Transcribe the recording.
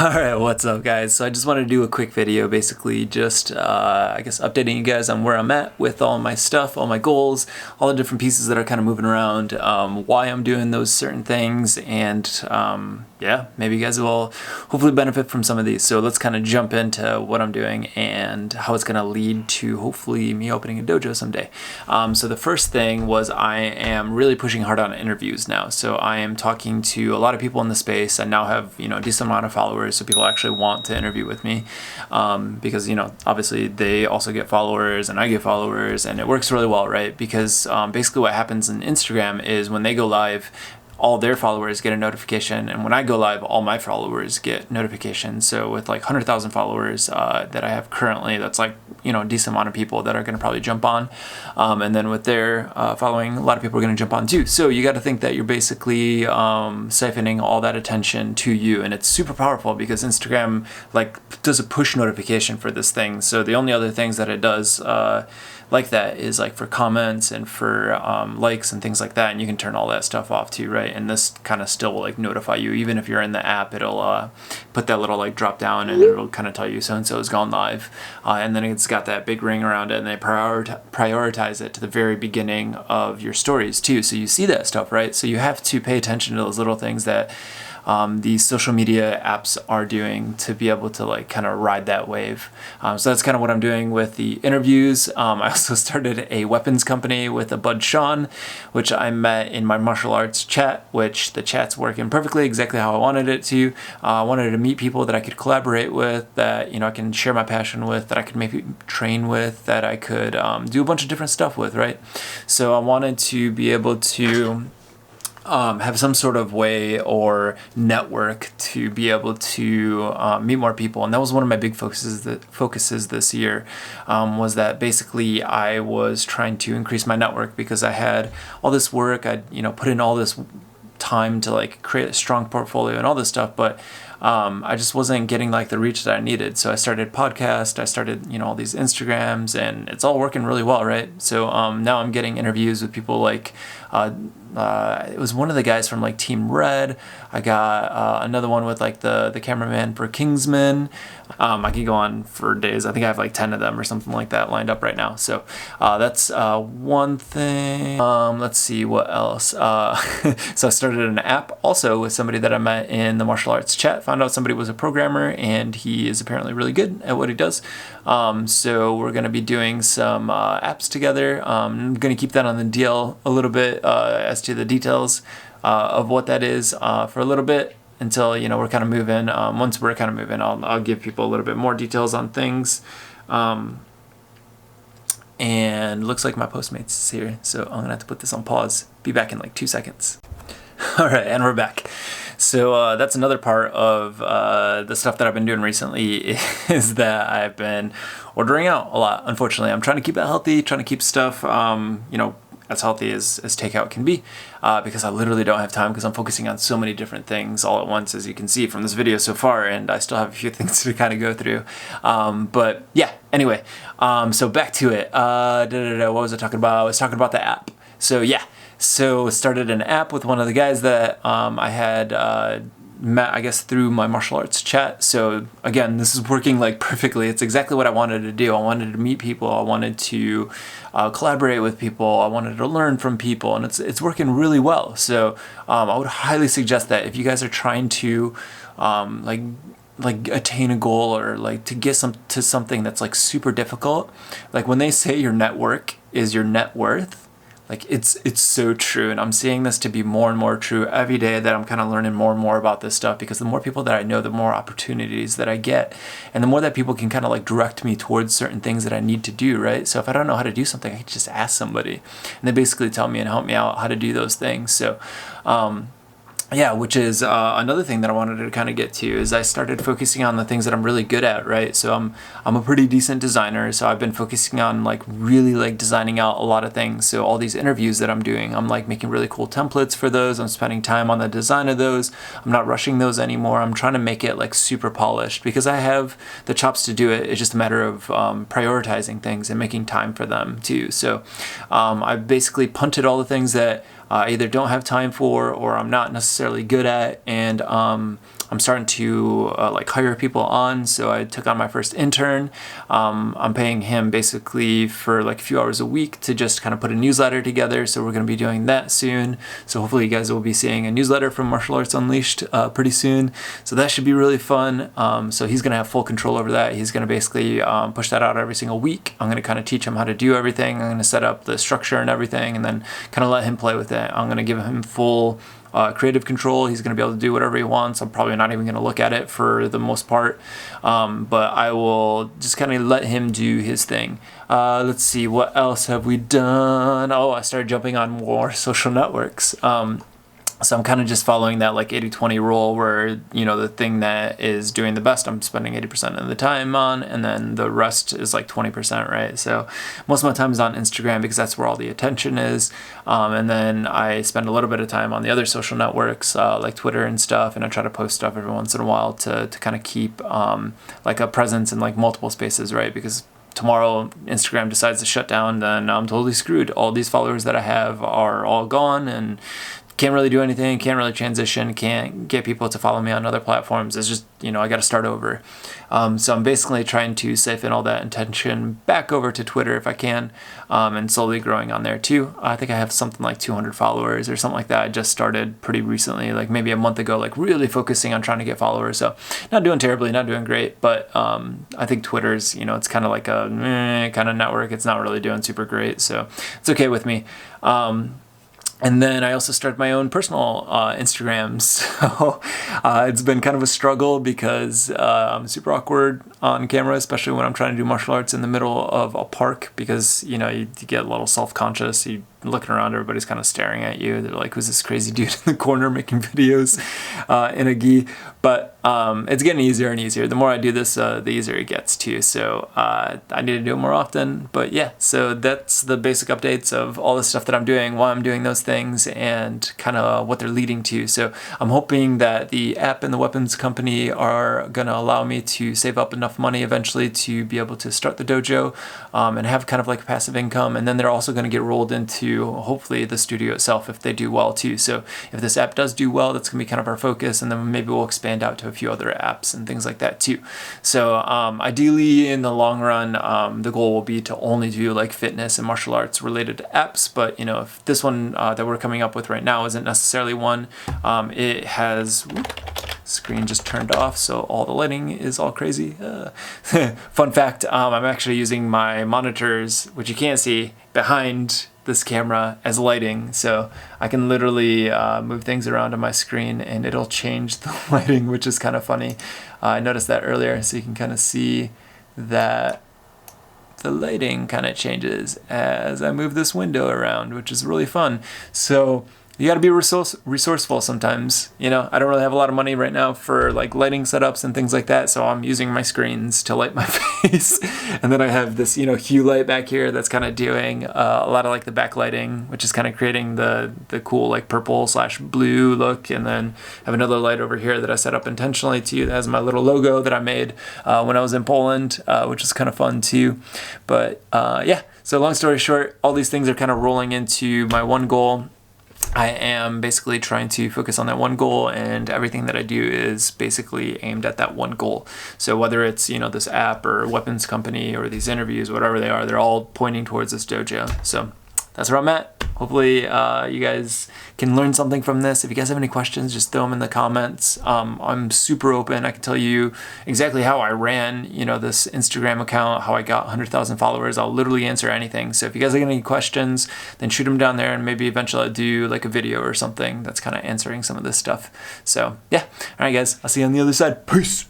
Alright, what's up guys? So I just wanted to do a quick video, basically just, I guess updating you guys on where I'm at with all my stuff, all my goals, all the different pieces that are kind of moving around, why I'm doing those certain things, and yeah, maybe you guys will hopefully benefit from some of these. So let's kind of jump into what I'm doing and how it's going to lead to hopefully me opening a dojo someday. So the first thing was I am really pushing hard on interviews now. So I am talking to a lot of people in the space. I now have, a decent amount of followers, so people actually want to interview with me because, obviously they also get followers and I get followers, and it works really well, right? Because basically what happens in Instagram is when they go live, all their followers get a notification, and when I go live, all my followers get notifications. So with like 100,000 followers that I have currently, that's like, a decent amount of people that are going to probably jump on. And then with their following, a lot of people are going to jump on too. So you got to think that you're basically siphoning all that attention to you, and it's super powerful because Instagram does a push notification for this thing. So the only other things that it does like that is like for comments and for likes and things like that, and you can turn all that stuff off too, right? And this kind of still will like notify you, even if you're in the app. It'll put that little like drop down, and it'll kind of tell you so and so has gone live, and then it's got that big ring around it, and they prioritize it to the very beginning of your stories too, so you see that stuff, right? So you have to pay attention to those little things that these social media apps are doing to be able to like kind of ride that wave. So that's kind of what I'm doing with the interviews. I also started a weapons company with a bud Sean, which I met in my martial arts chat, which the chat's working perfectly exactly how I wanted it to. I wanted to meet people that I could collaborate with, that I can share my passion with, that I could maybe train with, that I could do a bunch of different stuff with, right? So I wanted to be able to have some sort of way or network to be able to meet more people, and that was one of my big focuses this year. Was that basically I was trying to increase my network because I had all this work, I put in all this time to like create a strong portfolio and all this stuff, but I just wasn't getting like the reach that I needed. So I started podcast, I started all these Instagrams, and it's all working really well, right? So now I'm getting interviews with people like it was one of the guys from like Team Red. I got another one with like the cameraman for Kingsman. I could go on for days. I think I have like 10 of them or something like that lined up right now. So that's one thing. Let's see what else. So I started an app also with somebody that I met in the martial arts chat. Found out somebody was a programmer, and he is apparently really good at what he does. So we're going to be doing some apps together. I'm going to keep that on the DL a little bit as to the details of what that is for a little bit until we're kind of moving. Once we're kind of moving, I'll give people a little bit more details on things. And looks like my Postmates is here, so I'm gonna have to put this on pause. Be back in like 2 seconds. All right, and we're back. So that's another part of the stuff that I've been doing recently is that I've been ordering out a lot. Unfortunately, I'm trying to keep it healthy, trying to keep stuff, as healthy as takeout can be, because I literally don't have time because I'm focusing on so many different things all at once, as you can see from this video so far, and I still have a few things to kind of go through. But yeah, anyway, so back to it. What was I talking about? I was talking about the app. So yeah, so started an app with one of the guys that I had met, I guess, through my martial arts chat. So again, this is working like perfectly. It's exactly what I wanted to do. I wanted to meet people. I wanted to collaborate with people. I wanted to learn from people, and it's working really well. So I would highly suggest that if you guys are trying to like attain a goal, or like to get to something that's like super difficult, like when they say your network is your net worth, like it's so true, and I'm seeing this to be more and more true every day that I'm kind of learning more and more about this stuff, because the more people that I know, the more opportunities that I get, and the more that people can kind of like direct me towards certain things that I need to do, right? So if I don't know how to do something, I can just ask somebody, and they basically tell me and help me out how to do those things. So yeah, which is another thing that I wanted to kind of get to, is I started focusing on the things that I'm really good at, right? So I'm a pretty decent designer, so I've been focusing on like really like designing out a lot of things. So all these interviews that I'm doing, I'm like making really cool templates for those. I'm spending time on the design of those. I'm not rushing those anymore. I'm trying to make it like super polished because I have the chops to do it. It's just a matter of prioritizing things and making time for them too. So I basically punted all the things that I either don't have time for or I'm not necessarily good at, and I'm starting to like hire people on. So I took on my first intern. I'm paying him basically for like a few hours a week to just kind of put a newsletter together. So we're going to be doing that soon. So hopefully you guys will be seeing a newsletter from Martial Arts Unleashed pretty soon. So that should be really fun. So he's going to have full control over that. He's going to basically push that out every single week. I'm going to kind of teach him how to do everything. I'm going to set up the structure and everything, and then kind of let him play with it. I'm going to give him full creative control. He's going to be able to do whatever he wants. I'm probably not even going to look at it for the most part, but I will just kind of let him do his thing. Let's see, what else have we done? Oh, I started jumping on more social networks. So I'm kind of just following that like 80-20 rule where, you know, the thing that is doing the best, I'm spending 80% of the time on, and then the rest is like 20%, right? So most of my time is on Instagram because that's where all the attention is. And then I spend a little bit of time on the other social networks like Twitter and stuff, and I try to post stuff every once in a while to kind of keep like a presence in like multiple spaces, right? Because tomorrow Instagram decides to shut down, then I'm totally screwed. All these followers that I have are all gone, and can't really do anything, can't really transition, can't get people to follow me on other platforms. It's just, you know, I got to start over. So I'm basically trying to siphon all that attention back over to Twitter if I can, and slowly growing on there too. I think I have something like 200 followers or something like that. I just started pretty recently, like maybe a month ago, like really focusing on trying to get followers. So not doing terribly, not doing great, but I think Twitter's, you know, it's kind of like a kind of network. It's not really doing super great, so it's okay with me. And then I also started my own personal Instagram. So it's been kind of a struggle because I'm super awkward on camera, especially when I'm trying to do martial arts in the middle of a park, because, you know, you get a little self-conscious. You're looking around, everybody's kind of staring at you. They're like, who's this crazy dude in the corner making videos in a gi? But it's getting easier and easier. The more I do this, the easier it gets too. So I need to do it more often. But yeah, so that's the basic updates of all the stuff that I'm doing, why I'm doing those things, and kind of what they're leading to. So I'm hoping that the app and the weapons company are going to allow me to save up enough money eventually to be able to start the dojo and have kind of like a passive income. And then they're also going to get rolled into hopefully the studio itself if they do well too. So if this app does do well, that's going to be kind of our focus, and then maybe we'll expand out to a few other apps and things like that too. So ideally in the long run, the goal will be to only do like fitness and martial arts related apps. But you know, if this one that we're coming up with right now isn't necessarily one, it has screen just turned off, so all the lighting is all crazy. Fun fact, I'm actually using my monitors, which you can't see, behind this camera as lighting, so I can literally move things around on my screen and it'll change the lighting, which is kind of funny. I noticed that earlier, so you can kind of see that the lighting kind of changes as I move this window around, which is really fun. So you got to be resourceful sometimes. You know, I don't really have a lot of money right now for like lighting setups and things like that, so I'm using my screens to light my face. And then I have this, you know, hue light back here that's kind of doing a lot of like the backlighting, which is kind of creating the cool like purple/blue look. And then I have another light over here that I set up intentionally too, that has my little logo that I made when I was in Poland, which is kind of fun too. But yeah, so long story short, all these things are kind of rolling into my one goal. I am basically trying to focus on that one goal, and everything that I do is basically aimed at that one goal. So whether it's, you know, this app or weapons company or these interviews, whatever they are, they're all pointing towards this dojo. So that's where I'm at. Hopefully you guys can learn something from this. If you guys have any questions, just throw them in the comments. I'm super open. I can tell you exactly how I ran, you know, this Instagram account, how I got 100,000 followers. I'll literally answer anything. So if you guys have any questions, then shoot them down there, and maybe eventually I'll do like a video or something that's kind of answering some of this stuff. So yeah. All right, guys, I'll see you on the other side. Peace.